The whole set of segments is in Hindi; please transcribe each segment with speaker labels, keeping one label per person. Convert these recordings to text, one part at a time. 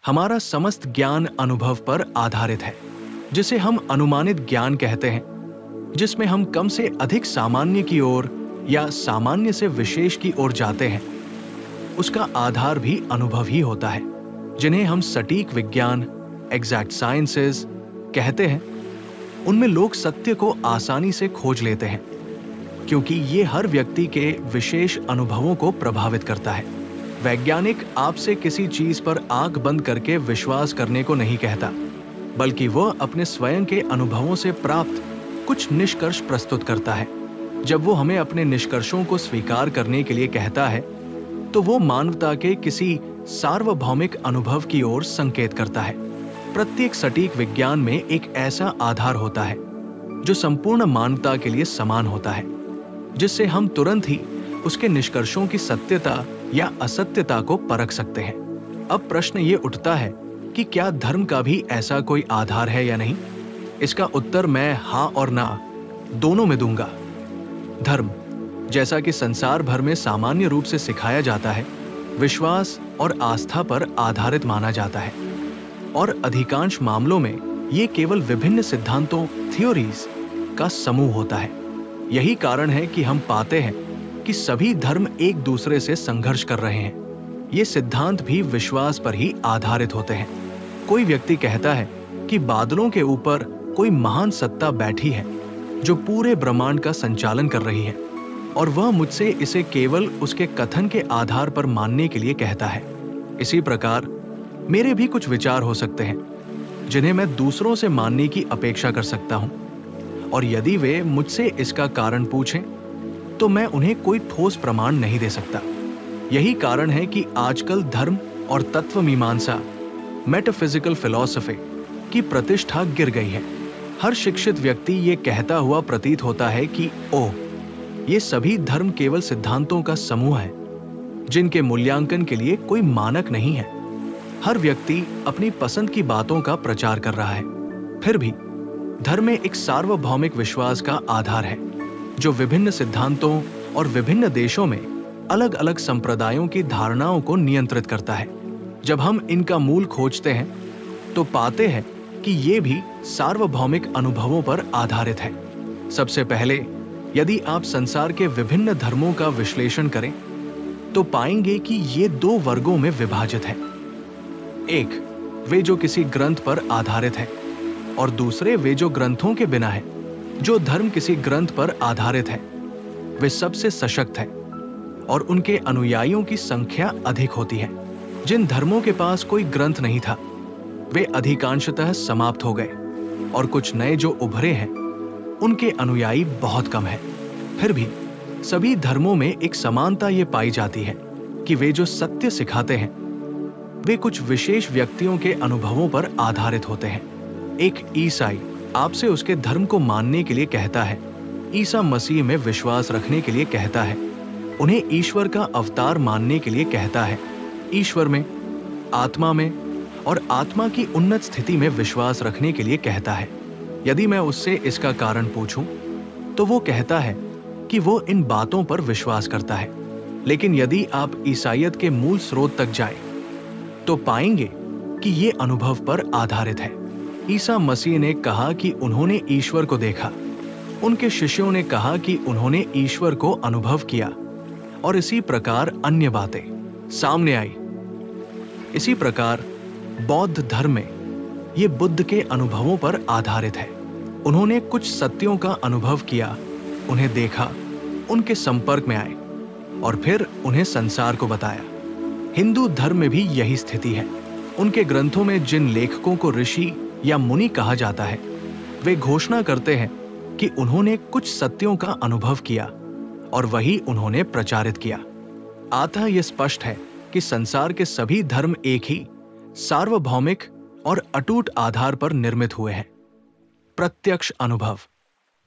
Speaker 1: हमारा समस्त ज्ञान अनुभव पर आधारित है, जिसे हम अनुमानित ज्ञान कहते हैं, जिसमें हम कम से अधिक सामान्य की ओर या सामान्य से विशेष की ओर जाते हैं। उसका आधार भी अनुभव ही होता है, जिन्हें हम सटीक विज्ञान, एग्जैक्ट साइंसेस कहते हैं। उनमें लोग सत्य को आसानी से खोज लेते हैं, क्योंकि ये हर व्यक्ति के विशेष अनुभवों को प्रभावित करता है। वैज्ञानिक आपसे किसी चीज पर आंख बंद करके विश्वास करने को नहीं कहता, बल्कि वह अपने स्वयं के अनुभवों से प्राप्त कुछ निष्कर्ष प्रस्तुत करता है। जब वो हमें अपने निष्कर्षों को स्वीकार करने के लिए कहता है, तो वो मानवता के किसी सार्वभौमिक अनुभव की ओर संकेत करता है। प्रत्येक सटीक विज्ञान में एक ऐसा आधार होता है जो संपूर्ण मानवता के लिए समान होता है, जिससे हम तुरंत ही उसके निष्कर्षों की सत्यता या असत्यता को परख सकते हैं। अब प्रश्न ये उठता है कि क्या धर्म का भी ऐसा कोई आधार है या नहीं? इसका उत्तर मैं हाँ और ना दोनों में दूंगा। धर्म, जैसा कि संसार भर में सामान्य रूप से सिखाया जाता है, विश्वास और आस्था पर आधारित माना जाता है, और अधिकांश मामलों में ये केवल विभिन्न सिद्धांतों, थ्योरीज का समूह होता है। यही कारण है कि हम पाते हैं कि सभी धर्म एक दूसरे से संघर्ष कर रहे हैं। ये सिद्धांत भी विश्वास पर ही आधारित होते हैं। कोई व्यक्ति कहता है कि बादलों के ऊपर कोई महान सत्ता बैठी है जो पूरे ब्रह्मांड का संचालन कर रही है, और वह मुझसे इसे केवल उसके कथन के आधार पर मानने के लिए कहता है। इसी प्रकार मेरे भी कुछ विचार हो सकते हैं जिन्हें मैं दूसरों से मानने की अपेक्षा कर सकता हूं, और यदि वे मुझसे इसका कारण पूछें तो मैं उन्हें कोई ठोस प्रमाण नहीं दे सकता। यही कारण है कि आजकल धर्म और तत्व मीमांसा, मेटाफिजिकल फिलॉसफी की प्रतिष्ठा गिर गई है। हर शिक्षित व्यक्ति ये कहता हुआ प्रतीत होता है कि ओह, ये सभी धर्म केवल सिद्धांतों का समूह है जिनके मूल्यांकन के लिए कोई मानक नहीं है। हर व्यक्ति अपनी पसंद की बातों का प्रचार कर रहा है। फिर भी धर्म में एक सार्वभौमिक विश्वास का आधार है जो विभिन्न सिद्धांतों और विभिन्न देशों में अलग अलग संप्रदायों की धारणाओं को नियंत्रित करता है। जब हम इनका मूल खोजते हैं तो पाते हैं कि ये भी सार्वभौमिक अनुभवों पर आधारित है। सबसे पहले यदि आप संसार के विभिन्न धर्मों का विश्लेषण करें तो पाएंगे कि ये दो वर्गों में विभाजित है। एक, वे जो किसी ग्रंथ पर आधारित है, और दूसरे वे जो ग्रंथों के बिना है। जो धर्म किसी ग्रंथ पर आधारित है वे सबसे सशक्त है और उनके अनुयायियों की संख्या अधिक होती है। जिन धर्मों के पास कोई ग्रंथ नहीं था वे अधिकांशतः समाप्त हो गए, और कुछ नए जो उभरे हैं उनके अनुयायी बहुत कम है। फिर भी सभी धर्मों में एक समानता ये पाई जाती है कि वे जो सत्य सिखाते हैं वे कुछ विशेष व्यक्तियों के अनुभवों पर आधारित होते हैं। एक ईसाई आपसे उसके धर्म को मानने के लिए कहता है, ईसा मसीह में विश्वास रखने के लिए कहता है, उन्हें ईश्वर का अवतार मानने के लिए कहता है, ईश्वर में, आत्मा में और आत्मा की उन्नत स्थिति में विश्वास रखने के लिए कहता है। यदि मैं उससे इसका कारण पूछूं तो वो कहता है कि वो इन बातों पर विश्वास करता है। लेकिन यदि आप ईसाईयत के मूल स्रोत तक जाएं तो पाएंगे कि ये अनुभव पर आधारित है। ईसा मसीह ने कहा कि उन्होंने ईश्वर को देखा, उनके शिष्यों ने कहा कि उन्होंने ईश्वर को अनुभव किया, और इसी प्रकार अन्य बातें सामने आई। इसी प्रकार बौद्ध धर्म में ये बुद्ध के अनुभवों पर आधारित है। उन्होंने कुछ सत्यों का अनुभव किया, उन्हें देखा, उनके संपर्क में आए और फिर उन्हें संसार को बताया। हिंदू धर्म में भी यही स्थिति है। उनके ग्रंथों में जिन लेखकों को ऋषि या मुनि कहा जाता है वे घोषणा करते हैं कि उन्होंने कुछ सत्यों का अनुभव किया और वही उन्होंने प्रचारित किया। अतः यह स्पष्ट है कि संसार के सभी धर्म एक ही सार्वभौमिक और अटूट आधार पर निर्मित हुए हैं। प्रत्यक्ष अनुभव।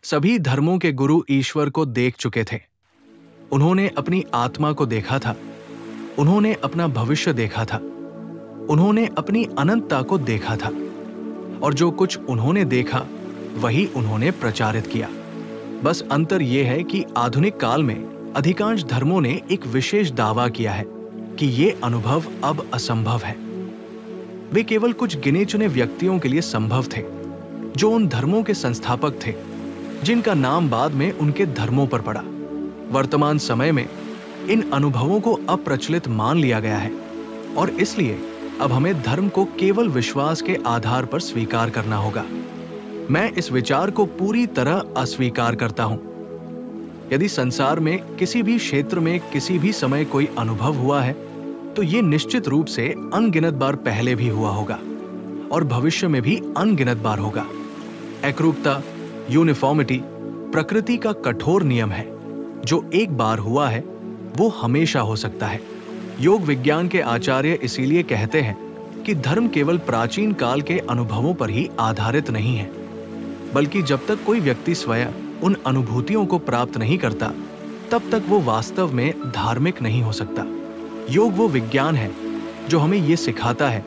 Speaker 1: सभी धर्मों के गुरु ईश्वर को देख चुके थे। उन्होंने अपनी आत्मा को देखा था, उन्होंने अपना भविष्य देखा था, उन्होंने अपनी अनंतता को देखा था, और जो कुछ उन्होंने देखा वही उन्होंने प्रचारित किया। बस अंतर यह है कि आधुनिक काल में अधिकांश धर्मों ने एक विशेष दावा किया है कि ये अनुभव अब असंभव है। वे केवल कुछ गिने चुने व्यक्तियों के लिए संभव थे, जो उन धर्मों के संस्थापक थे जिनका नाम बाद में उनके धर्मों पर पड़ा। वर्तमान समय में इन अनुभवों को अप्रचलित मान लिया गया है और इसलिए अब हमें धर्म को केवल विश्वास के आधार पर स्वीकार करना होगा। मैं इस विचार को पूरी तरह अस्वीकार करता हूं। यदि संसार में किसी भी क्षेत्र में किसी भी समय कोई अनुभव हुआ है, तो ये निश्चित रूप से अनगिनत बार पहले भी हुआ होगा और भविष्य में भी अनगिनत बार होगा। एकरूपता, यूनिफॉर्मिटी प्रकृति का कठोर नियम है। जो एक बार हुआ है वो हमेशा हो सकता है। योग विज्ञान के आचार्य इसीलिए कहते हैं कि धर्म केवल प्राचीन काल के अनुभवों पर ही आधारित नहीं है, बल्कि जब तक कोई व्यक्ति स्वयं उन अनुभूतियों को प्राप्त नहीं करता, तब तक वो वास्तव में धार्मिक नहीं हो सकता। योग वो विज्ञान है जो हमें ये सिखाता है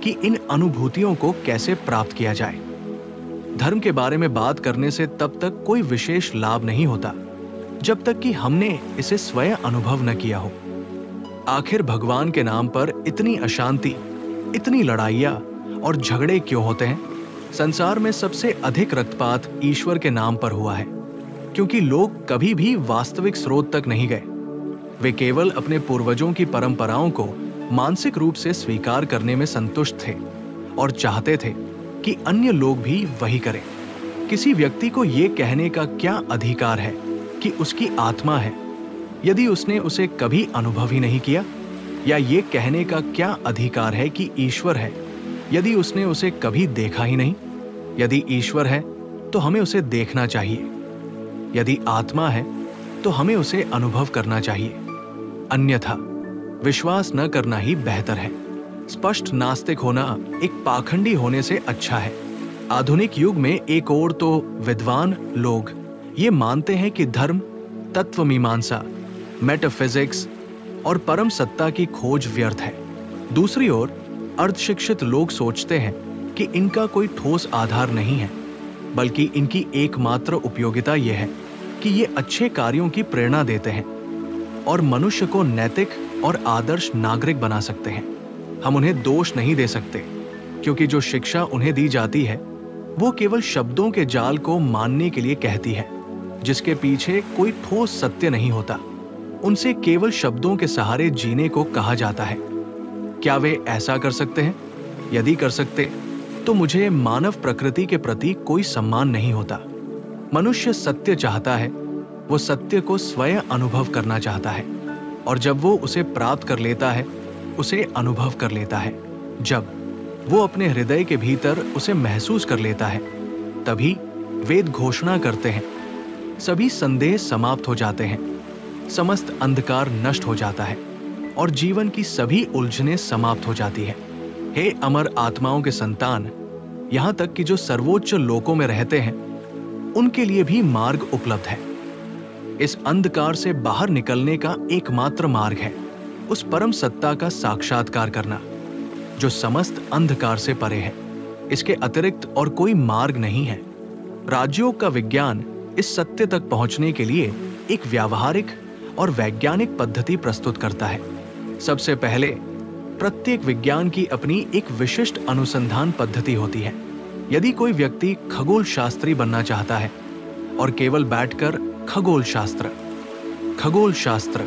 Speaker 1: कि इन अनुभूतियों को कैसे प्राप्त किया जाए। धर्म के बारे में बात करने से तब तक कोई विशेष लाभ नहीं होता जब तक कि हमने इसे स्वयं अनुभव न किया हो। आखिर भगवान के नाम पर इतनी अशांति, इतनी लड़ाइयां और झगड़े क्यों होते हैं? संसार में सबसे अधिक रक्तपात ईश्वर के नाम पर हुआ है, क्योंकि लोग कभी भी वास्तविक स्रोत तक नहीं गए। वे केवल अपने पूर्वजों की परंपराओं को मानसिक रूप से स्वीकार करने में संतुष्ट थे और चाहते थे कि अन्य लोग भी वही करें। किसी व्यक्ति को यह कहने का क्या अधिकार है कि उसकी आत्मा है, यदि उसने उसे कभी अनुभव ही नहीं किया? या ये कहने का क्या अधिकार है कि ईश्वर है, यदि उसने उसे कभी देखा ही नहीं? यदि ईश्वर है तो हमें उसे देखना चाहिए, यदि आत्मा है तो हमें उसे अनुभव करना चाहिए, अन्यथा विश्वास न करना ही बेहतर है। स्पष्ट नास्तिक होना एक पाखंडी होने से अच्छा है। आधुनिक युग में एक ओर तो विद्वान लोग ये मानते हैं कि धर्म, तत्व मीमांसा, मेटाफिजिक्स और परम सत्ता की खोज व्यर्थ है। दूसरी ओर अर्धशिक्षित लोग सोचते हैं कि इनका कोई ठोस आधार नहीं है, बल्कि इनकी एकमात्र उपयोगिता यह है कि ये अच्छे कार्यों की प्रेरणा देते हैं और मनुष्य को नैतिक और आदर्श नागरिक बना सकते हैं। हम उन्हें दोष नहीं दे सकते, क्योंकि जो शिक्षा उन्हें दी जाती है वो केवल शब्दों के जाल को मानने के लिए कहती है, जिसके पीछे कोई ठोस सत्य नहीं होता। उनसे केवल शब्दों के सहारे जीने को कहा जाता है। क्या वे ऐसा कर सकते हैं? यदि कर सकते तो मुझे मानव प्रकृति के प्रति कोई सम्मान नहीं होता। मनुष्य सत्य चाहता है, वो सत्य को स्वयं अनुभव करना चाहता है, और जब वो उसे प्राप्त कर लेता है, उसे अनुभव कर लेता है। जब वो अपने हृदय के भीतर उसे महसूस कर लेता है, तभी वेद घोषणा करते हैं, सभी संदेह समाप्त हो जाते हैं, समस्त अंधकार नष्ट हो जाता है और जीवन की सभी उलझनें समाप्त हो जाती है। हे अमर आत्माओं के संतान, यहां तक कि जो सर्वोच्च लोकों में रहते हैं, उनके लिए भी मार्ग उपलब्ध है। इस अंधकार से बाहर निकलने का एकमात्र मार्ग है उस परम सत्ता का साक्षात्कार करना, जो समस्त अंधकार से परे है। इसके अतिरिक्त और कोई मार्ग नहीं है। राजयोग का विज्ञान इस सत्य तक पहुंचने के लिए एक व्यावहारिक और वैज्ञानिक पद्धति प्रस्तुत करता है। सबसे पहले प्रत्येक विज्ञान की अपनी एक विशिष्ट अनुसंधान पद्धति होती है। यदि कोई व्यक्ति खगोल शास्त्री बनना चाहता है और केवल बैठकर खगोल शास्त्र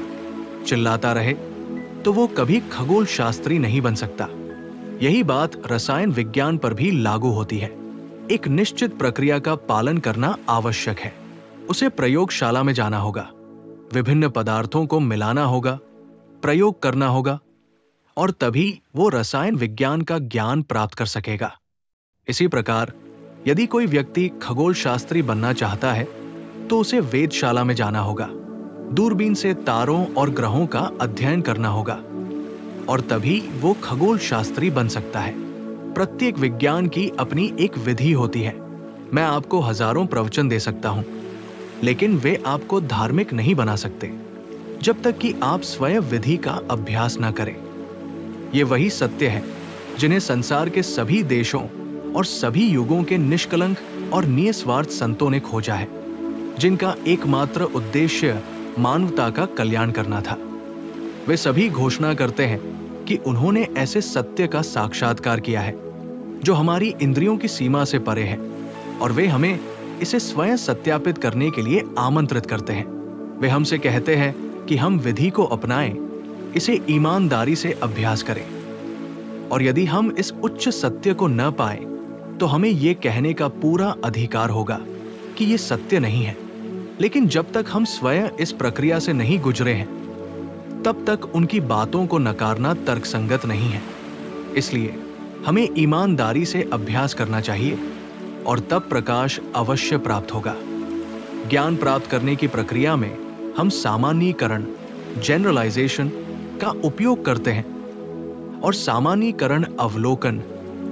Speaker 1: चिल्लाता रहे, तो वो कभी खगोल शास्त्री नहीं बन सकता। यही बात रसायन विज्ञान पर भी लागू होती है। एक निश्चित प्रक्रिया का पालन करना आवश्यक है। उसे प्रयोगशाला में जाना होगा, विभिन्न पदार्थों को मिलाना होगा, प्रयोग करना होगा, और तभी वो रसायन विज्ञान का ज्ञान प्राप्त कर सकेगा। इसी प्रकार यदि कोई व्यक्ति खगोल शास्त्री बनना चाहता है, तो उसे वेधशाला में जाना होगा, दूरबीन से तारों और ग्रहों का अध्ययन करना होगा, और तभी वो खगोल शास्त्री बन सकता है। प्रत्येक विज्ञान की अपनी एक विधि होती है। मैं आपको हजारों प्रवचन दे सकता हूं, लेकिन वे आपको धार्मिक नहीं बना सकते जब तक कि आप स्वयं विधि का अभ्यास न करें। ये वही सत्य है जिन्हें संसार के सभी देशों और सभी युगों के निष्कलंक और निस्वार्थ संतों ने खोजा है, जिनका एकमात्र उद्देश्य मानवता का कल्याण करना था। वे सभी घोषणा करते हैं कि उन्होंने ऐसे सत्य का साक्षात्कार किया है जो हमारी इंद्रियों की सीमा से परे है, और वे हमें इसे स्वयं सत्यापित करने के लिए आमंत्रित करते हैं। वे हमसे कहते हैं कि हम विधि को अपनाएं, इसे ईमानदारी से अभ्यास करें, और यदि हम इस उच्च सत्य को न पाए तो हमें यह कहने का पूरा अधिकार होगा कि यह सत्य नहीं है। लेकिन जब तक हम स्वयं इस प्रक्रिया से नहीं गुजरे हैं, तब तक उनकी बातों को नकारना तर्कसंगत नहीं है। इसलिए हमें ईमानदारी से अभ्यास करना चाहिए और तब प्रकाश अवश्य प्राप्त होगा। ज्ञान प्राप्त करने की प्रक्रिया में हम सामान्यीकरण, जनरलाइजेशन का उपयोग करते हैं, और सामान्यीकरण अवलोकन,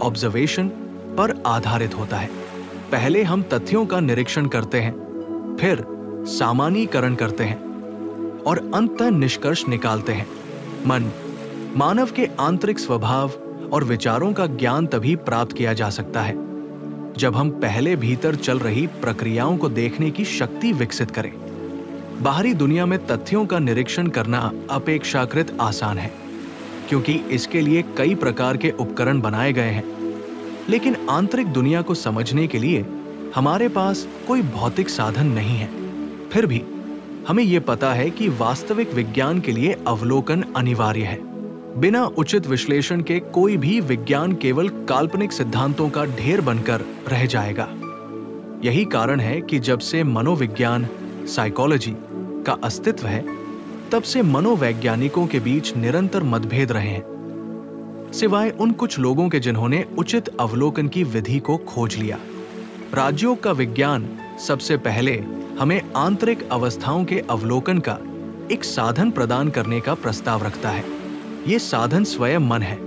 Speaker 1: ऑब्जर्वेशन पर आधारित होता है। पहले हम तथ्यों का निरीक्षण करते हैं, फिर सामान्यीकरण करते हैं और अंततः निष्कर्ष निकालते हैं। मानव के आंतरिक स्वभाव और विचारों का ज्ञान तभी प्राप्त किया जा सकता है जब हम पहले भीतर चल रही प्रक्रियाओं को देखने की शक्ति विकसित करें। बाहरी दुनिया में तथ्यों का निरीक्षण करना अपेक्षाकृत आसान है, क्योंकि इसके लिए कई प्रकार के उपकरण बनाए गए हैं। लेकिन आंतरिक दुनिया को समझने के लिए हमारे पास कोई भौतिक साधन नहीं है। फिर भी हमें यह पता है कि वास्तविक विज्ञान के लिए अवलोकन अनिवार्य है। बिना उचित विश्लेषण के कोई भी विज्ञान केवल काल्पनिक सिद्धांतों का ढेर बनकर रह जाएगा। यही कारण है कि जब से मनोविज्ञान, साइकोलॉजी का अस्तित्व है, तब से मनोवैज्ञानिकों के बीच निरंतर मतभेद रहे हैं, सिवाय उन कुछ लोगों के जिन्होंने उचित अवलोकन की विधि को खोज लिया। राजयोग का विज्ञान सबसे पहले हमें आंतरिक अवस्थाओं के अवलोकन का एक साधन प्रदान करने का प्रस्ताव रखता है। ये साधन स्वयं मन है।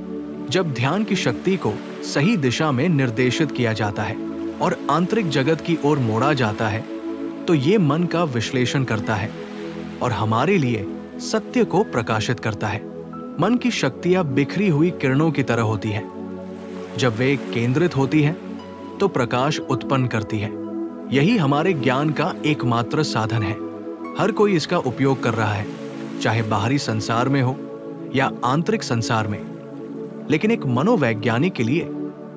Speaker 1: जब ध्यान की शक्ति को सही दिशा में निर्देशित किया जाता है और आंतरिक जगत की ओर मोड़ा जाता है, तो ये मन का विश्लेषण करता है और हमारे लिए सत्य को प्रकाशित करता है। मन की शक्तियां बिखरी हुई किरणों की तरह होती हैं। जब वे केंद्रित होती हैं, तो प्रकाश उत्पन्न करती है। यही हमारे ज्ञान का एकमात्र साधन है। हर कोई इसका उपयोग कर रहा है, चाहे बाहरी संसार में हो या आंतरिक संसार में। लेकिन एक मनोवैज्ञानिक के लिए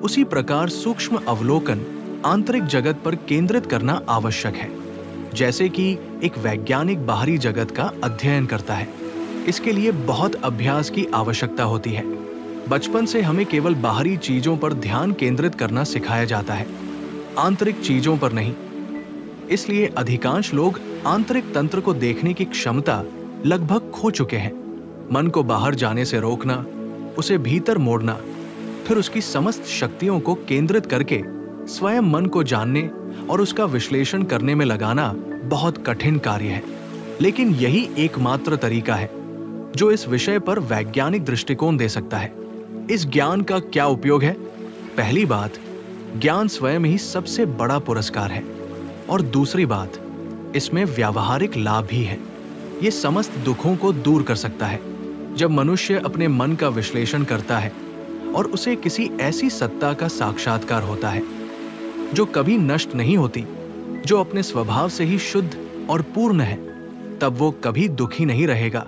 Speaker 1: उसी प्रकार सूक्ष्म अवलोकन आंतरिक जगत पर केंद्रित करना आवश्यक है, जैसे कि एक वैज्ञानिक बाहरी जगत का अध्ययन करता है। इसके लिए बहुत अभ्यास की आवश्यकता होती है। बचपन से हमें केवल बाहरी चीजों पर ध्यान केंद्रित करना सिखाया जाता है, आंतरिक चीजों पर नहीं। इसलिए अधिकांश लोग आंतरिक तंत्र को देखने की क्षमता लगभग खो चुके हैं। मन को बाहर जाने से रोकना, उसे भीतर मोड़ना, फिर उसकी समस्त शक्तियों को केंद्रित करके स्वयं मन को जानने और उसका विश्लेषण करने में लगाना बहुत कठिन कार्य है। लेकिन यही एकमात्र तरीका है जो इस विषय पर वैज्ञानिक दृष्टिकोण दे सकता है। इस ज्ञान का क्या उपयोग है? पहली बात, ज्ञान स्वयं ही सबसे बड़ा पुरस्कार है, और दूसरी बात, इसमें व्यावहारिक लाभ भी है। ये समस्त दुखों को दूर कर सकता है। जब मनुष्य अपने मन का विश्लेषण करता है और उसे किसी ऐसी सत्ता का साक्षात्कार होता है जो कभी नष्ट नहीं होती, जो अपने स्वभाव से ही शुद्ध और पूर्ण है, तब वो कभी दुखी नहीं रहेगा,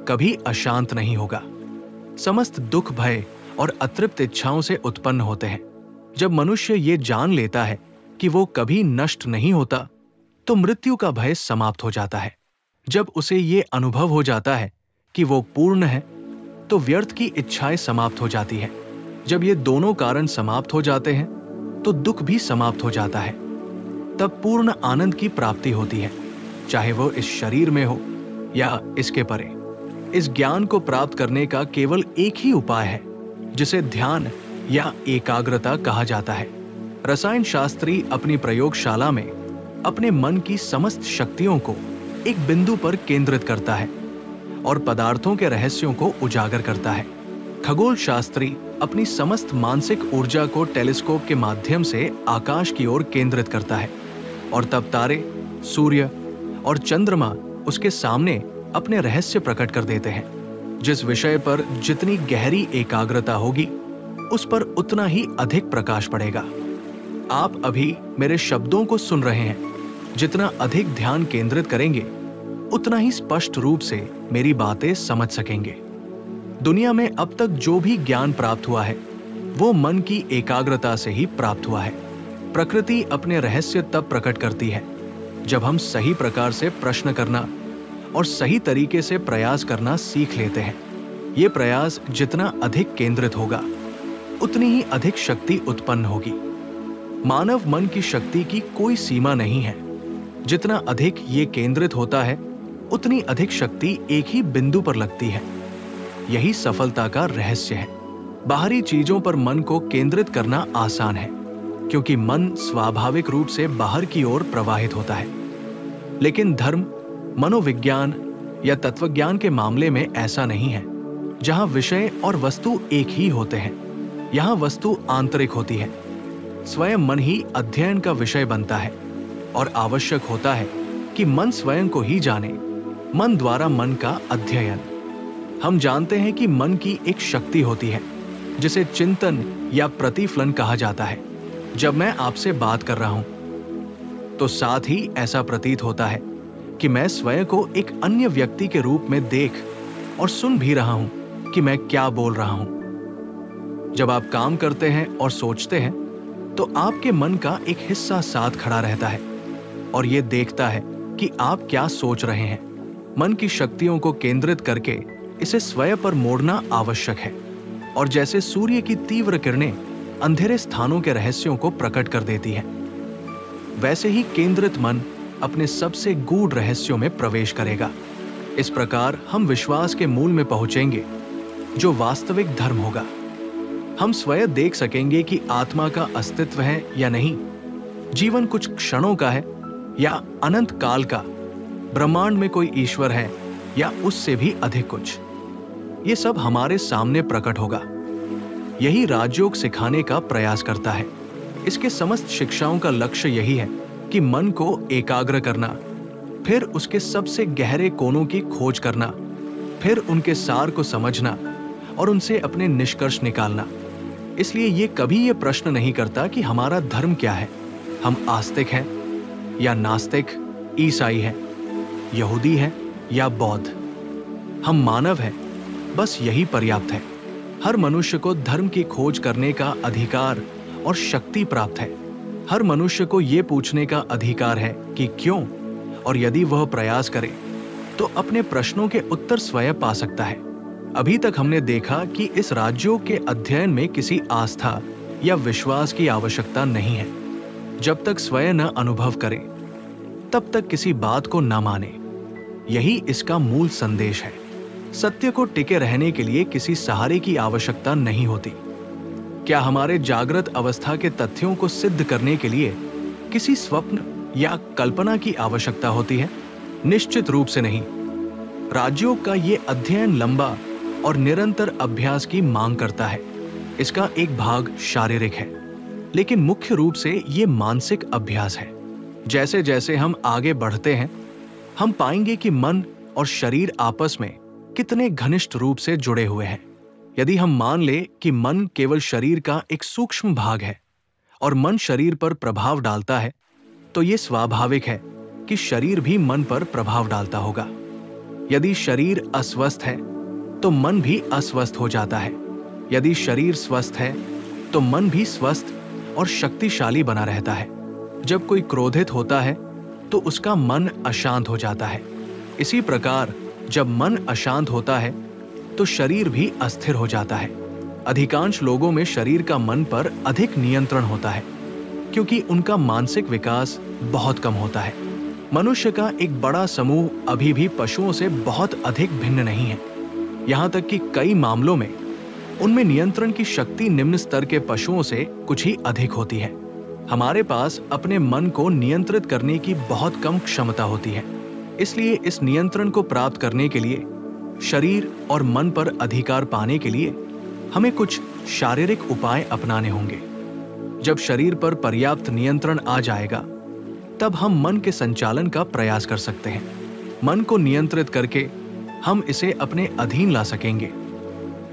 Speaker 1: कभी अशांत नहीं होगा। समस्त दुख, भय और अतृप्त इच्छाओं से उत्पन्न होते हैं। जब मनुष्य ये जान लेता है कि वो कभी नष्ट नहीं होता, तो मृत्यु का भय समाप्त हो जाता है। जब उसे ये अनुभव हो जाता है कि वो पूर्ण है, तो व्यर्थ की इच्छाएं समाप्त हो जाती है। जब ये दोनों कारण समाप्त हो जाते हैं, तो दुख भी समाप्त हो जाता है। तब पूर्ण आनंद की प्राप्ति होती है, चाहे वो इस शरीर में हो या इसके परे। इस ज्ञान को प्राप्त करने का केवल एक ही उपाय है, जिसे ध्यान या एकाग्रता कहा जाता है। रसायन शास्त्री अपनी प्रयोगशाला में अपने मन की समस्त शक्तियों को एक बिंदु पर केंद्रित करता है और पदार्थों के रहस्यों को उजागर करता है। खगोल शास्त्री अपनी समस्त मानसिक ऊर्जा को टेलीस्कोप के माध्यम से आकाश की ओर केंद्रित करता है, और तब तारे, सूर्य और चंद्रमा उसके सामने अपने रहस्य प्रकट कर देते हैं। जिस विषय पर जितनी गहरी एकाग्रता होगी, उस पर उतना ही अधिक प्रकाश पड़ेगा। आप अभी मेरे शब्दों को सुन रहे हैं। जितना अधिक ध्यान केंद्रित करेंगे, उतना ही स्पष्ट रूप से मेरी बातें समझ सकेंगे। दुनिया में अब तक जो भी ज्ञान प्राप्त हुआ है वो मन की एकाग्रता से ही प्राप्त हुआ है। प्रकृति अपने रहस्य तब प्रकट करती है जब हम सही प्रकार से प्रश्न करना और सही तरीके से प्रयास करना सीख लेते हैं। ये प्रयास जितना अधिक केंद्रित होगा उतनी ही अधिक शक्ति उत्पन्न होगी। मानव मन की शक्ति की कोई सीमा नहीं है। जितना अधिक ये केंद्रित होता है उतनी अधिक शक्ति एक ही बिंदु पर लगती है। यही सफलता का रहस्य है। बाहरी चीजों पर मन को केंद्रित करना आसान है क्योंकि मन स्वाभाविक रूप से बाहर की ओर प्रवाहित होता है। लेकिन धर्म, मनोविज्ञान या तत्वज्ञान के मामले में ऐसा नहीं है, जहां विषय और वस्तु एक ही होते हैं। यहां वस्तु आंतरिक होती है। स्वयं मन ही अध्ययन का विषय बनता है और आवश्यक होता है कि मन स्वयं को ही जाने। मन द्वारा मन का अध्ययन। हम जानते हैं कि मन की एक शक्ति होती है जिसे चिंतन या प्रतिफलन कहा जाता है। जब मैं आपसे बात कर रहा हूं तो साथ ही ऐसा प्रतीत होता है कि मैं स्वयं को एक अन्य व्यक्ति के रूप में देख और सुन भी रहा हूं कि मैं क्या बोल रहा हूं। जब आप काम करते हैं और सोचते हैं तो आपके मन का एक हिस्सा साथ खड़ा रहता है और यह देखता है कि आप क्या सोच रहे हैं। मन की शक्तियों को केंद्रित करके इसे स्वयं पर मोड़ना आवश्यक है। और जैसे सूर्य की तीव्र किरणें अंधेरे स्थानों के रहस्यों को प्रकट कर देती हैं, वैसे ही केंद्रित मन अपने सबसे गूढ़ रहस्यों में प्रवेश करेगा। इस प्रकार हम विश्वास के मूल में पहुंचेंगे, जो वास्तविक धर्म होगा। हम स्वयं देख सकेंगे कि आत्मा का अस्तित्व है या नहीं, जीवन कुछ क्षणों का है या अनंत काल का, ब्रह्मांड में कोई ईश्वर है या उससे भी अधिक कुछ। ये सब हमारे सामने प्रकट होगा। यही राजयोग सिखाने का प्रयास करता है। इसके समस्त शिक्षाओं का लक्ष्य यही है कि मन को एकाग्र करना, फिर उसके सबसे गहरे कोनों की खोज करना, फिर उनके सार को समझना और उनसे अपने निष्कर्ष निकालना। इसलिए ये कभी ये प्रश्न नहीं करता कि हमारा धर्म क्या है, हम आस्तिक हैं या नास्तिक, ईसाई हैं, यहूदी हैं या बौद्ध। हम मानव हैं, बस यही पर्याप्त है। हर मनुष्य को धर्म की खोज करने का अधिकार और शक्ति प्राप्त है। हर मनुष्य को यह पूछने का अधिकार है कि क्यों, और यदि वह प्रयास करे तो अपने प्रश्नों के उत्तर स्वयं पा सकता है। अभी तक हमने देखा कि इस राजयोग के अध्ययन में किसी आस्था या विश्वास की आवश्यकता नहीं है। जब तक स्वयं न अनुभव करे तब तक किसी बात को न माने। यही इसका मूल संदेश है। सत्य को टिके रहने के लिए किसी सहारे की आवश्यकता नहीं होती। क्या हमारे जागृत अवस्था के तथ्यों को सिद्ध करने के लिए किसी स्वप्न या कल्पना की आवश्यकता होती है? निश्चित रूप से नहीं। राजयोग का ये अध्ययन लंबा और निरंतर अभ्यास की मांग करता है। इसका एक भाग शारीरिक है, लेकिन मुख्य रूप से ये मानसिक अभ्यास है। जैसे जैसे हम आगे बढ़ते हैं, हम पाएंगे कि मन और शरीर आपस में कितने घनिष्ठ रूप से जुड़े हुए हैं। यदि हम मान ले कि मन केवल शरीर का एक सूक्ष्म भाग है और मन शरीर पर प्रभाव डालता है, तो यह स्वाभाविक है कि शरीर भी मन पर प्रभाव डालता होगा। यदि शरीर अस्वस्थ है तो मन भी अस्वस्थ हो जाता है। यदि शरीर स्वस्थ है तो मन भी स्वस्थ और शक्तिशाली बना रहता है। जब कोई क्रोधित होता है तो उसका मन अशांत हो जाता है। इसी प्रकार जब मन अशांत होता है तो शरीर भी अस्थिर हो जाता है। अधिकांश लोगों में शरीर का मन पर अधिक नियंत्रण होता है क्योंकि उनका मानसिक विकास बहुत कम होता है। मनुष्य का एक बड़ा समूह अभी भी पशुओं से बहुत अधिक भिन्न नहीं है। यहाँ तक कि कई मामलों में उनमें नियंत्रण की शक्ति निम्न स्तर के पशुओं से कुछ ही अधिक होती है। हमारे पास अपने मन को नियंत्रित करने की बहुत कम क्षमता होती है। इसलिए इस नियंत्रण को प्राप्त करने के लिए, शरीर और मन पर अधिकार पाने के लिए हमें कुछ शारीरिक उपाय अपनाने होंगे। जब शरीर पर पर्याप्त नियंत्रण आ जाएगा, तब हम मन के संचालन का प्रयास कर सकते हैं। मन को नियंत्रित करके हम इसे अपने अधीन ला सकेंगे,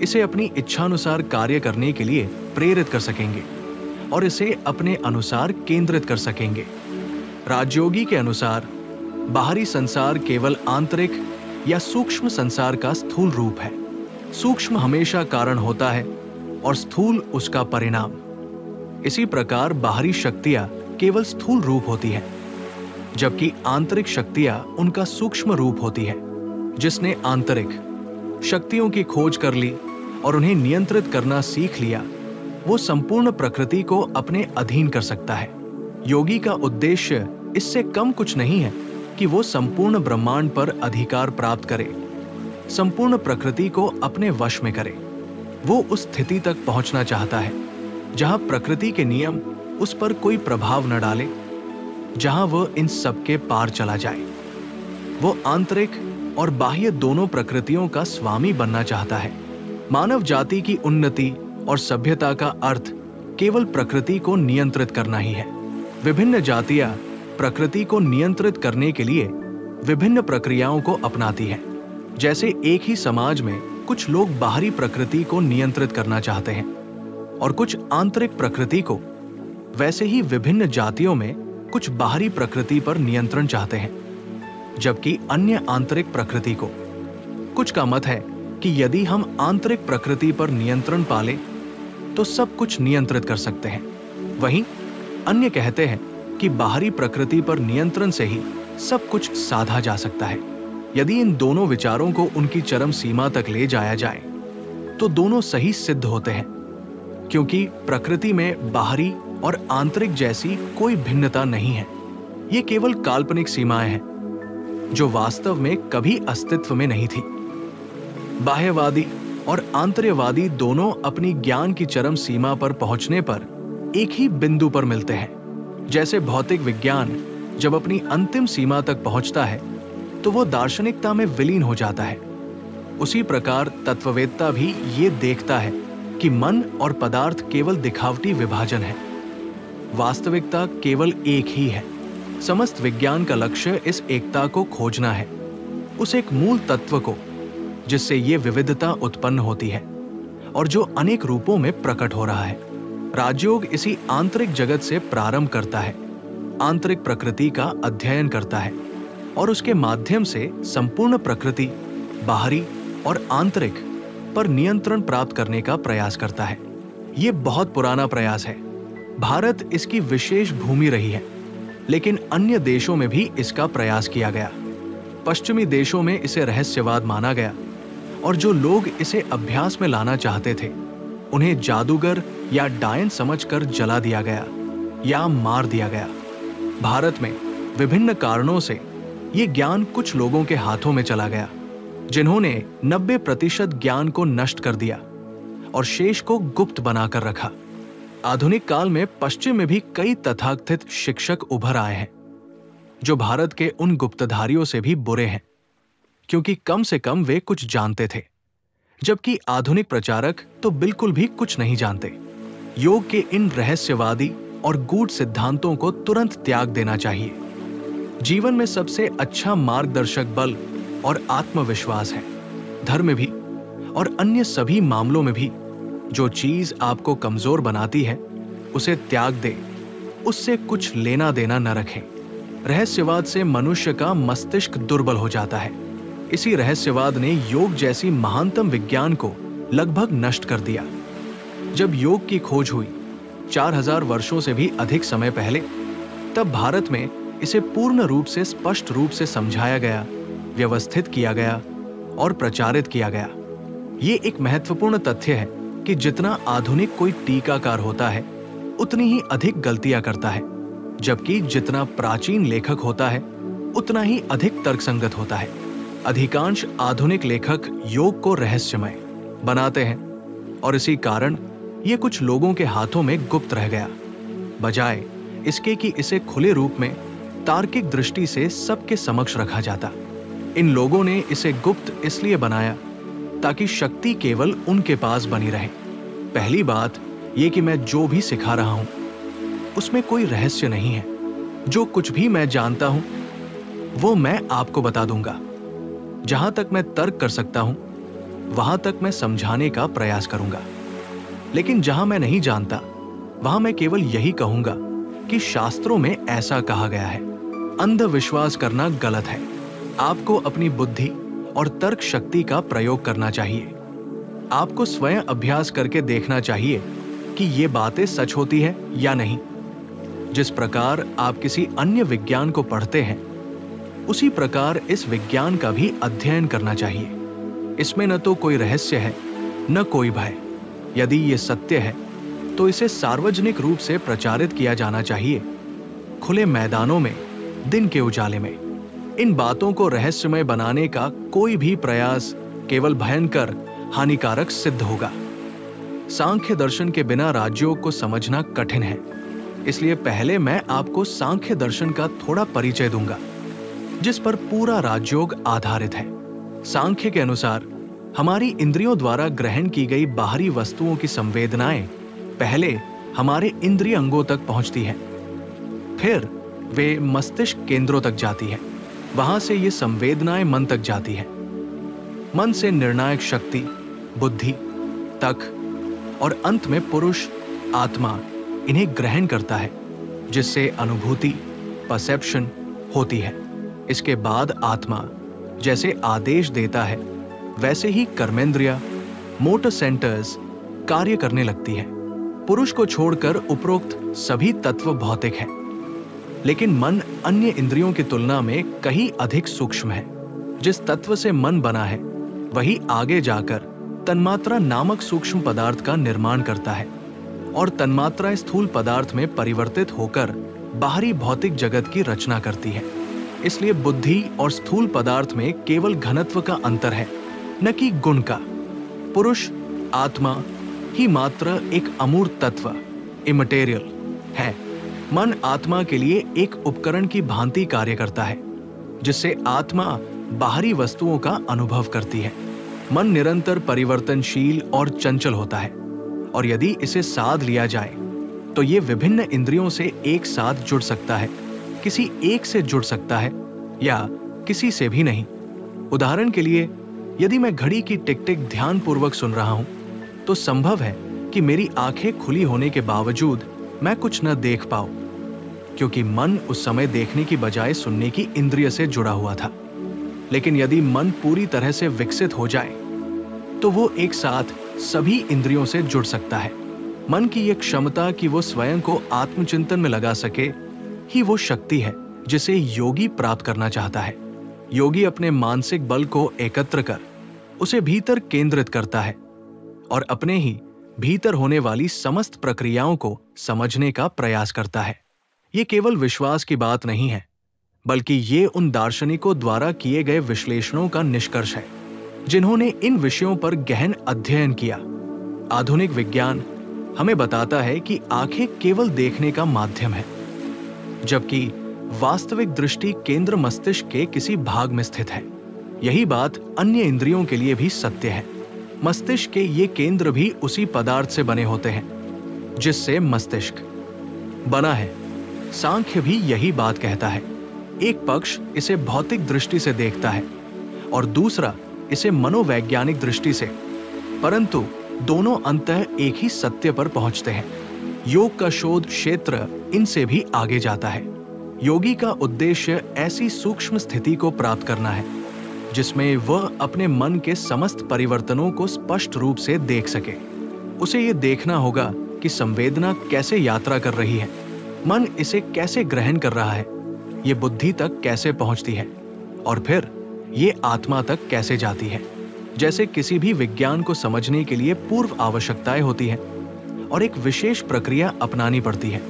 Speaker 1: इसे अपनी इच्छानुसार कार्य करने के लिए प्रेरित कर सकेंगे और इसे अपने अनुसार केंद्रित कर सकेंगे। राजयोगी के अनुसार बाहरी संसार केवल आंतरिक या सूक्ष्म संसार का स्थूल रूप है। सूक्ष्म हमेशा कारण होता है और स्थूल उसका परिणाम। इसी प्रकार बाहरी शक्तियां केवल स्थूल रूप होती हैं, जबकि आंतरिक शक्तियां उनका सूक्ष्म रूप होती है। जिसने आंतरिक शक्तियों की खोज कर ली और उन्हें नियंत्रित करना सीख लिया, वो संपूर्ण प्रकृति को अपने अधीन कर सकता है। योगी का उद्देश्य इससे कम कुछ नहीं है कि वो संपूर्ण ब्रह्मांड पर अधिकार प्राप्त करे, संपूर्ण प्रकृति को अपने वश में करे। वो उस स्थिति तक पहुंचना चाहता है जहां प्रकृति के नियम उस पर कोई प्रभाव न डाले, जहां वह इन सब के पार चला जाए। वो आंतरिक और बाह्य दोनों प्रकृतियों का स्वामी बनना चाहता है। मानव जाति की उन्नति और सभ्यता का अर्थ केवल प्रकृति को नियंत्रित करना ही है। विभिन्न जातियां प्रकृति को नियंत्रित करने के लिए विभिन्न प्रक्रियाओं को अपनाती हैं। जैसे एक ही समाज में कुछ लोग बाहरी प्रकृति को नियंत्रित करना चाहते हैं और कुछ आंतरिक प्रकृति को, वैसे ही विभिन्न जातियों में कुछ बाहरी प्रकृति पर नियंत्रण चाहते हैं, जबकि अन्य आंतरिक प्रकृति को। कुछ का मत है कि यदि हम आंतरिक प्रकृति पर नियंत्रण पाले तो सब कुछ नियंत्रित कर सकते हैं। वहीं अन्य कहते हैं कि बाहरी प्रकृति पर नियंत्रण से ही सब कुछ साधा जा सकता है। यदि इन दोनों विचारों को उनकी चरम सीमा तक ले जाया जाए तो दोनों सही सिद्ध होते हैं, क्योंकि प्रकृति में बाहरी और आंतरिक जैसी कोई भिन्नता नहीं है। ये केवल काल्पनिक सीमाएं हैं जो वास्तव में कभी अस्तित्व में नहीं थी। बाह्यवादी और आंतर्यवादी दोनों अपनी ज्ञान की चरम सीमा पर पहुंचने पर एक ही बिंदु पर मिलते हैं। जैसे भौतिक विज्ञान जब अपनी अंतिम सीमा तक पहुंचता है तो वो दार्शनिकता में विलीन हो जाता है, उसी प्रकार तत्ववेत्ता भी ये देखता है कि मन और पदार्थ केवल दिखावटी विभाजन है, वास्तविकता केवल एक ही है। समस्त विज्ञान का लक्ष्य इस एकता को खोजना है, उस एक मूल तत्व को जिससे ये विविधता उत्पन्न होती है और जो अनेक रूपों में प्रकट हो रहा है। राजयोग इसी आंतरिक जगत से प्रारंभ करता है, आंतरिक प्रकृति का अध्ययन करता है और उसके माध्यम से संपूर्ण प्रकृति, बाहरी और आंतरिक पर नियंत्रण प्राप्त करने का प्रयास करता है। ये बहुत पुराना प्रयास है। भारत इसकी विशेष भूमि रही है, लेकिन अन्य देशों में भी इसका प्रयास किया गया। पश्चिमी देशों में इसे रहस्यवाद माना गया और जो लोग इसे अभ्यास में लाना चाहते थे उन्हें जादूगर या डायन समझकर जला दिया गया या मार दिया गया। भारत में विभिन्न कारणों से ये ज्ञान कुछ लोगों के हाथों में चला गया, जिन्होंने 90% ज्ञान को नष्ट कर दिया और शेष को गुप्त बनाकर रखा। आधुनिक काल में पश्चिम में भी कई तथाकथित शिक्षक उभर आए हैं जो भारत के उन गुप्तधारियों से भी बुरे हैं, क्योंकि कम से कम वे कुछ जानते थे, जबकि आधुनिक प्रचारक तो बिल्कुल भी कुछ नहीं जानते। योग के इन रहस्यवादी और गूढ़ सिद्धांतों को तुरंत त्याग देना चाहिए। जीवन में सबसे अच्छा मार्गदर्शक बल और आत्मविश्वास है। धर्म में भी और अन्य सभी मामलों में भी जो चीज आपको कमजोर बनाती है उसे त्याग दे, उससे कुछ लेना देना न रखें। रहस्यवाद से मनुष्य का मस्तिष्क दुर्बल हो जाता है। इसी रहस्यवाद ने योग जैसी महानतम विज्ञान को लगभग नष्ट कर दिया। जब योग की खोज हुई 4000 वर्षों से भी अधिक समय पहले, तब भारत में इसे पूर्ण रूप से स्पष्ट रूप से समझाया गया, व्यवस्थित किया गया और प्रचारित किया गया। ये एक महत्वपूर्ण तथ्य है कि जितना आधुनिक कोई टीकाकार होता है उतनी ही अधिक गलतियां करता है, जबकि जितना प्राचीन लेखक होता है उतना ही अधिक तर्कसंगत होता है। अधिकांश आधुनिक लेखक योग को रहस्यमय बनाते हैं और इसी कारण ये कुछ लोगों के हाथों में गुप्त रह गया, बजाय इसके कि इसे खुले रूप में तार्किक दृष्टि से सबके समक्ष रखा जाता। इन लोगों ने इसे गुप्त इसलिए बनाया ताकि शक्ति केवल उनके पास बनी रहे। पहली बात यह कि मैं जो भी सिखा रहा हूं उसमें कोई रहस्य नहीं है। जो कुछ भी मैं जानता हूं वो मैं आपको बता दूंगा। जहां तक मैं तर्क कर सकता हूं वहां तक मैं समझाने का प्रयास करूंगा, लेकिन जहां मैं नहीं जानता वहां मैं केवल यही कहूंगा कि शास्त्रों में ऐसा कहा गया है। अंधविश्वास करना गलत है। आपको अपनी बुद्धि और तर्क शक्ति का प्रयोग करना चाहिए। आपको स्वयं अभ्यास करके देखना चाहिए कि ये बातें सच होती है या नहीं। जिस प्रकार आप किसी अन्य विज्ञान को पढ़ते हैं, उसी प्रकार इस विज्ञान का भी अध्ययन करना चाहिए। इसमें न तो कोई रहस्य है, न कोई भय। यदि ये सत्य है तो इसे सार्वजनिक रूप से प्रचारित किया जाना चाहिए, खुले मैदानों में, दिन के उजाले में। इन बातों को रहस्यमय बनाने का कोई भी प्रयास केवल भयंकर हानिकारक सिद्ध होगा। सांख्य दर्शन के बिना राजयोग को समझना कठिन है, इसलिए पहले मैं आपको सांख्य दर्शन का थोड़ा परिचय दूंगा, जिस पर पूरा राजयोग आधारित है। सांख्य के अनुसार हमारी इंद्रियों द्वारा ग्रहण की गई बाहरी वस्तुओं की संवेदनाएं पहले हमारे इंद्रिय अंगों तक पहुंचती हैं, फिर वे मस्तिष्क केंद्रों तक जाती है। वहां से ये संवेदनाएं मन तक जाती हैं। मन से निर्णायक शक्ति, बुद्धि, तक और अंत में पुरुष आत्मा इन्हें ग्रहण करता है, जिससे अनुभूति, परसेप्शन होती है। इसके बाद आत्मा जैसे आदेश देता है, वैसे ही कर्मेंद्रिया, मोटर सेंटर्स कार्य करने लगती है। पुरुष को छोड़कर उपरोक्त सभी तत्व भौतिक हैं, लेकिन मन अन्य इंद्रियों की तुलना में कहीं अधिक सूक्ष्म है। जिस तत्व से मन बना है, वही आगे जाकर तन्मात्रा नामक सूक्ष्म पदार्थ का निर्माण करता है, और तन्मात्रा स्थूल पदार्थ में परिवर्तित होकर बाहरी भौतिक जगत की रचना करती है। इसलिए बुद्धि और स्थूल पदार्थ में केवल घनत्व का अंतर है, न कि गुण का। पुरुष आत्मा ही मात्र एक अमूर्त तत्व, इमटेरियल है। मन आत्मा के लिए एक उपकरण की भांति कार्य करता है, जिससे आत्मा बाहरी वस्तुओं का अनुभव करती है। मन निरंतर परिवर्तनशील और चंचल होता है, और यदि इसे साध लिया जाए तो ये विभिन्न इंद्रियों से एक साथ जुड़ सकता है, किसी एक से जुड़ सकता है या किसी से भी नहीं। उदाहरण के लिए, यदि मैं घड़ी की टिक टिक ध्यानपूर्वक सुन रहा हूं, तो संभव है कि मेरी आंखें खुली होने के बावजूद मैं कुछ न देख पाऊं, क्योंकि मन उस समय देखने की बजाय सुनने की इंद्रिय से जुड़ा हुआ था। लेकिन यदि मन पूरी तरह से विकसित हो जाए तो वो एक साथ सभी इंद्रियों से जुड़ सकता है। मन की यह क्षमता कि वो स्वयं को आत्मचिंतन में लगा सके ही वो शक्ति है जिसे योगी प्राप्त करना चाहता है। योगी अपने मानसिक बल को एकत्र कर उसे भीतर केंद्रित करता है और अपने ही भीतर होने वाली समस्त प्रक्रियाओं को समझने का प्रयास करता है। ये केवल विश्वास की बात नहीं है, बल्कि ये उन दार्शनिकों द्वारा किए गए विश्लेषणों का निष्कर्ष है, जिन्होंने इन विषयों पर गहन अध्ययन किया। आधुनिक विज्ञान हमें बताता है कि आंखें केवल देखने का माध्यम है, जबकि वास्तविक दृष्टि केंद्र मस्तिष्क के किसी भाग में स्थित है। यही बात अन्य इंद्रियों के लिए भी सत्य है। मस्तिष्क के ये केंद्र भी उसी पदार्थ से बने होते हैं जिससे मस्तिष्क बना है। सांख्य भी यही बात कहता है। एक पक्ष इसे भौतिक दृष्टि से देखता है और दूसरा इसे मनोवैज्ञानिक दृष्टि से, परंतु दोनों अंततः एक ही सत्य पर पहुंचते हैं। योग का शोध क्षेत्र इनसे भी आगे जाता है। योगी का उद्देश्य ऐसी सूक्ष्म स्थिति को प्राप्त करना है जिसमें वह अपने मन के समस्त परिवर्तनों को स्पष्ट रूप से देख सके। उसे यह देखना होगा कि संवेदना कैसे यात्रा कर रही है, मन इसे कैसे ग्रहण कर रहा है, ये बुद्धि तक कैसे पहुंचती है और फिर ये आत्मा तक कैसे जाती है। जैसे किसी भी विज्ञान को समझने के लिए पूर्व आवश्यकताएं होती हैं और एक विशेष प्रक्रिया अपनानी पड़ती है,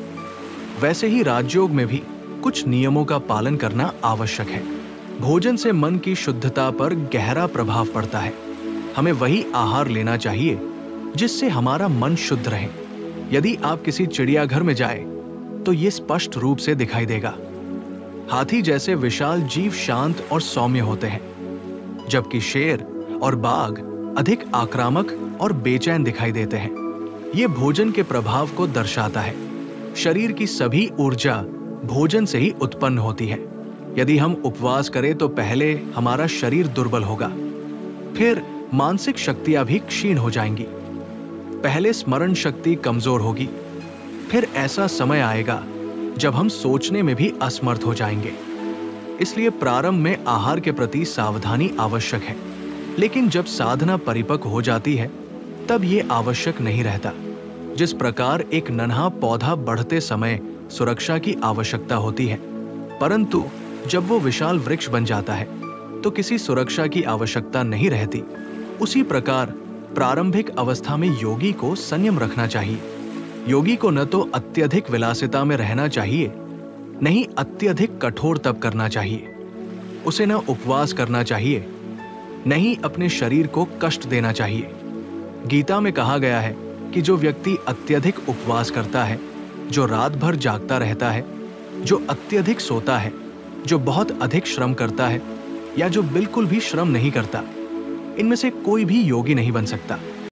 Speaker 1: वैसे ही राजयोग में भी कुछ नियमों का पालन करना आवश्यक है। भोजन से मन की शुद्धता पर गहरा प्रभाव पड़ता है। हमें वही आहार लेना चाहिए जिससे हमारा मन शुद्ध रहे। यदि आप किसी चिड़ियाघर में जाए तो ये स्पष्ट रूप से दिखाई देगा। हाथी जैसे विशाल जीव शांत और सौम्य होते हैं, जबकि शेर और बाघ अधिक आक्रामक और बेचैन दिखाई देते हैं। ये भोजन के प्रभाव को दर्शाता है। शरीर की सभी ऊर्जा भोजन से ही उत्पन्न होती है। यदि हम उपवास करें तो पहले हमारा शरीर दुर्बल होगा, फिर मानसिक शक्तियां भी क्षीण हो जाएंगी। पहले स्मरण शक्ति कमजोर होगी, फिर ऐसा समय आएगा जब हम सोचने में भी असमर्थ हो जाएंगे। इसलिए प्रारंभ में आहार के प्रति सावधानी आवश्यक है, लेकिन जब साधना परिपक्व हो जाती है तब ये आवश्यक नहीं रहता। जिस प्रकार एक नन्हा पौधा बढ़ते समय सुरक्षा की आवश्यकता होती है, परंतु जब वो विशाल वृक्ष बन जाता है तो किसी सुरक्षा की आवश्यकता नहीं रहती, उसी प्रकार प्रारंभिक अवस्था में योगी को संयम रखना चाहिए। योगी को न तो अत्यधिक विलासिता में रहना चाहिए, नहीं अत्यधिक कठोर तप करना चाहिए। उसे न उपवास करना चाहिए, नहीं अपने शरीर को कष्ट देना चाहिए। गीता में कहा गया है कि जो व्यक्ति अत्यधिक उपवास करता है, जो रात भर जागता रहता है, जो अत्यधिक सोता है, जो बहुत अधिक श्रम करता है या जो बिल्कुल भी श्रम नहीं करता, इनमें से कोई भी योगी नहीं बन सकता।